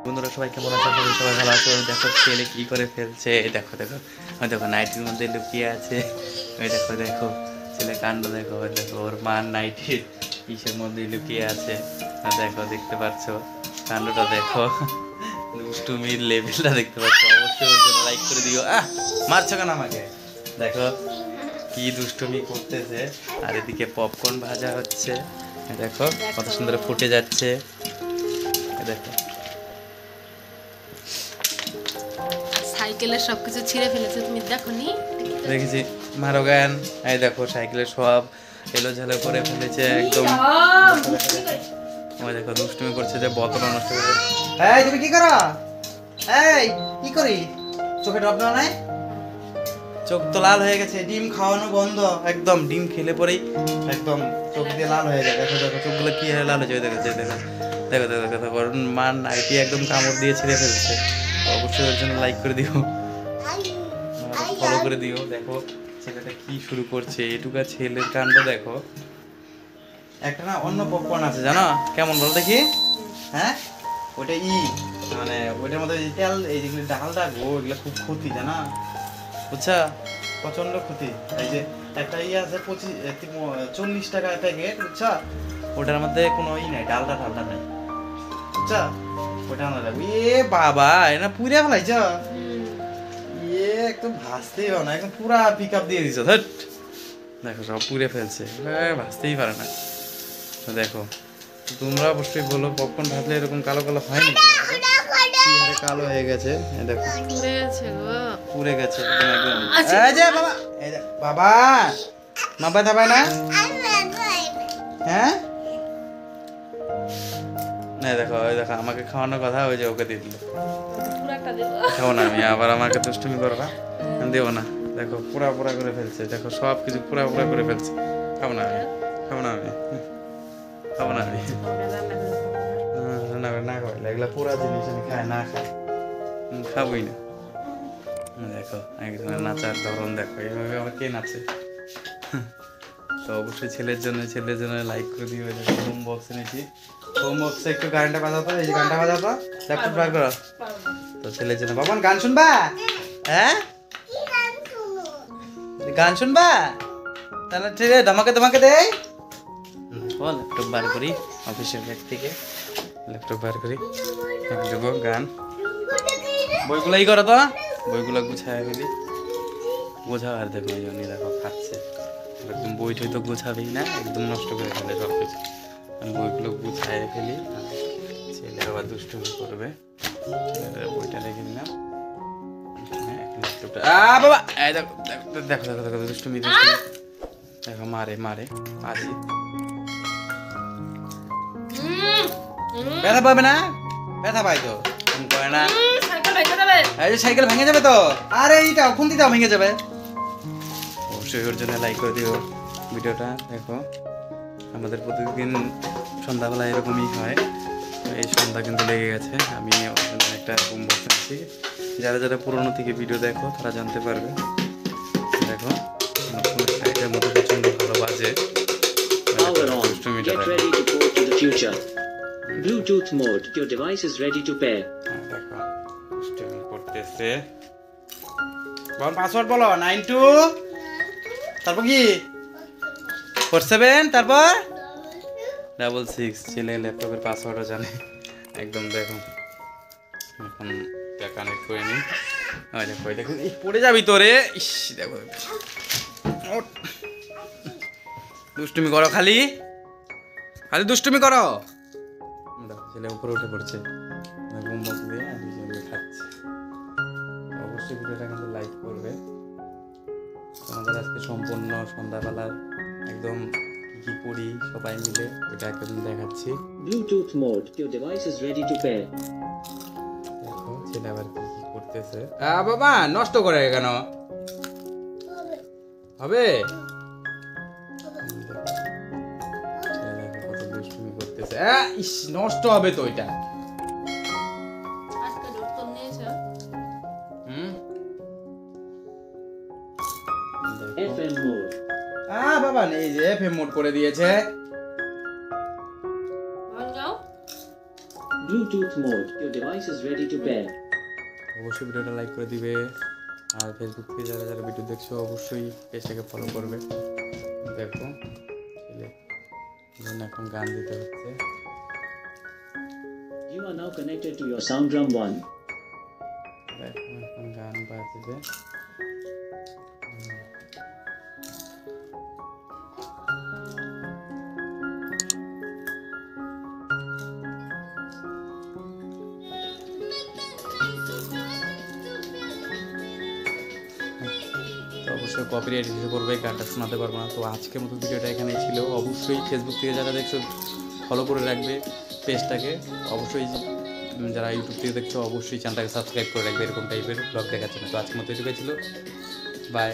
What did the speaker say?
বন্ধুরা সবাই কেমন আছো? সবাই ভালো আছো? দেখো ছেলে কি করে ফেলছে, দেখো দেখো দেখো নাইটির মধ্যে লুকিয়ে আছে। ওই দেখো দেখো ছেলে কাণ্ড দেখো, দেখো ওর মা নাইটির ইসের মধ্যে লুকিয়ে আছে। দেখো দেখতে পাচ্ছ কাণ্ডটা, দেখো দুষ্টুমির লেভেলটা দেখতে পাচ্ছ। অবশ্যই ওর জন্য লাইক করে দিও। মারছো কেন আমাকে? দেখো কি দুষ্টুমি করতেছে। আর এদিকে পপকর্ন ভাজা হচ্ছে, দেখো কত সুন্দর ফুটে যাচ্ছে। দেখো সাইকেলের সবকিছু ছিঁড়ে ফেলেছে, তুমি দেখোনি? দেখেছি মারো গান। এই দেখো সাইকেলের সব এলো ঝালো করে ফেলেছে একদম। ওই দেখো দুষ্টুমি করছে যে বোতল নষ্ট করে। এই তুমি কি করো? এই কি করি? চোখে ড্রপ দাও নাই? চোখ তো লাল হয়ে গেছে, ডিম খাওয়ানো বন্ধ একদম। ডিম খেলে পরেই একদম চোখ দিয়ে লাল হয়ে যায়। দেখো দেখো চোখগুলো কি হয়ে লাল হয়ে যায়। দেখো দেখো দেখো দেখো দেখো দেখো মা নাইটি একদম কামড় দিয়ে ছিঁড়ে ফেলছে। অবশ্যই ওর জন্য লাইক করে দিও, ফলো করে দিও। দেখো ছেলেটা কি শুরু করছে, এটুকা ছেলের কাণ্ড দেখো। একটা না অন্য পপকর্ন আছে জানো কেমন বল দেখি? হ্যাঁ ওইটা মানে ওইটার মধ্যে তেল, এই যেগুলো ডালটা গো, এগুলো খুব ক্ষতি জানা, বুঝছা? প্রচন্ড ক্ষতি। এই যে একটা আছে 40 টাকা প্যাকেট, বুঝছা? ওটার মধ্যে কোনো নাই, ডালটা ঠান্ডা নাই, বুঝছা? ওটা আনা লাগবে। বাবা এটা পুড়ে ফেলাইছ, একদম ভাজতেই পারো না, একদম পুরা পিক আপ দিয়ে দিছ। দেখো সব পুড়ে ফেলছে, ভাজতেই পারে না। দেখো তোমরা অবশ্যই বলো পপকর্ন ভাজলে এরকম কালো কালো হয় না? কালো হয়ে গেছে, দেখো পুড়ে গেছে গো, পুড়ে গেছে একদম। এই যে বাবা, এই যে বাবা মা ব্যথা পায় না? হ্যাঁ না দেখো, ওই দেখো আমাকে খাওয়ানোর কথা, ওই যে ওকে দিয়ে দিল। খাবো না আমি, আবার আমাকে দুষ্টুমি করবা, দেবো না। দেখো পুরা পুরা করে ফেলছে, দেখো সব কিছু পুরা পুরা করে ফেলছে। খাবো না আমি, খাবো না আমি, খাবো না আমি, রান্না করে না খাওয়াইলে এগুলা পুরা জিনিস আমি খাই না, খাবোই না। দেখো একজনের নাচার ধরন দেখো, এইভাবে আমার কে নাচে। তো অবশ্যই ছেলের জন্য লাইক করে দিও। হোম বক্স এনেছি, হোম বক্সে একটু গানটা বাজাতো, এই যে গানটা বাজাতো, ল্যাপটপ ট্রাই করো। তো ছেলের জন্য বাবা গান শুনবা? হ্যাঁ গান শুনবা? তাহলে ঠিক আছে, তোমাকে দেয়। ল্যাপটপ বার করি, অফিসের ব্যাগ থেকে ল্যাপটপ বার করি, দেবো গান। বইগুলো করো তো, বইগুলো গুছায় ফেলি, গোছাও। আর দেখো এই জন্য দেখো খাচ্ছে একদম, বই টই তো গোছাবেই না, একদম নষ্ট করে ফেলে সব কিছু। আমি বইগুলো গুছায় ফেলি, ছেলে আবার দুষ্টুমি করবে। ছেলের বইটা রেখে দিলাম, ল্যাপটপটা বাবা এই দেখো দেখো দেখো দেখো দেখো দুষ্টুমি দেখো, মারে মারে আজি। ব্যথা পাবে না? ব্যথা পাই তো করে না, এই যে সাইকেল ভেঙে যাবে তো। আরে এইটা খুন্তিটাও ভেঙে যাবে। অবশ্যই ওর জন্য লাইক করে দিও ভিডিওটা। দেখো আমাদের প্রতিদিন সন্ধ্যাবেলা এরকমই হয়, এই সন্ধ্যা কিন্তু লেগে গেছে। আমি ওর জন্য একটা হোম বক্স আছি, যারা যারা পুরোনো থেকে ভিডিও দেখো তারা জানতে পারবে। দেখো এটার মধ্যে প্রচন্ড ভালো বাজে। Bluetooth mode. Your device is ready to pair. দেখো দুষ্টুমি করতেছে। বল পাসওয়ার্ড বলো, 92 তারপর কি 47 তারপর 66। ছেলে ল্যাপটপের পাসওয়ার্ডও জানে একদম। দেখো এখন কানেক্ট করে নিই। দেখো দেখো পড়ে যাবি তো রে। ইস দেখো দুষ্টুমি করো, খালি খালি দুষ্টুমি করো। দেখো ছেলে উপরে উঠে পড়ছে, ঘুম বক্স দিয়ে আমি খাচ্ছি। অবশ্যই ভিডিওটা কিন্তু লাইক করবে। আমাদের আজকে সম্পূর্ণ সন্ধ্যাবেলার একদম কি করি সবাই মিলে ওইটা একদম দেখাচ্ছি। Bluetooth mode. Your device is ready to pair. দেখো ছেলে আবার কি করতেছে। বাবা নষ্ট করে কেন? হবে কত দুষ্টুমি করতেছে। ইস নষ্ট হবে তো ওইটা। FM mode. বাবা এই যে FM মোড করে দিয়েছে। Bluetooth Bluetooth mode. Your device is ready to pair. অবশ্যই ভিডিওটা লাইক করে দিবে, আর ফেসবুক থেকে যারা যারা ভিডিও দেখছো অবশ্যই পেজটাকে ফলো করবে। দেখো ছেলে জন্য এখন গান দিতে হচ্ছে। You are now connected to your SoundDrum 1. দেখো এখন গান বাজবে। তো অবশ্যই কপিরাইট ইস্যু করবে, গানটা শোনাতে পারবো না। তো আজকের মতো ভিডিওটা এখানেই ছিল। অবশ্যই ফেসবুক থেকে যারা দেখছো ফলো করে রাখবে পেজটাকে। অবশ্যই যারা ইউটিউব থেকে দেখছো অবশ্যই চ্যানেলটাকে সাবস্ক্রাইব করে রাখবে এরকম টাইপের ব্লগ দেখার জন্য। তো আজকের মতো এটুকুই ছিল, বাই।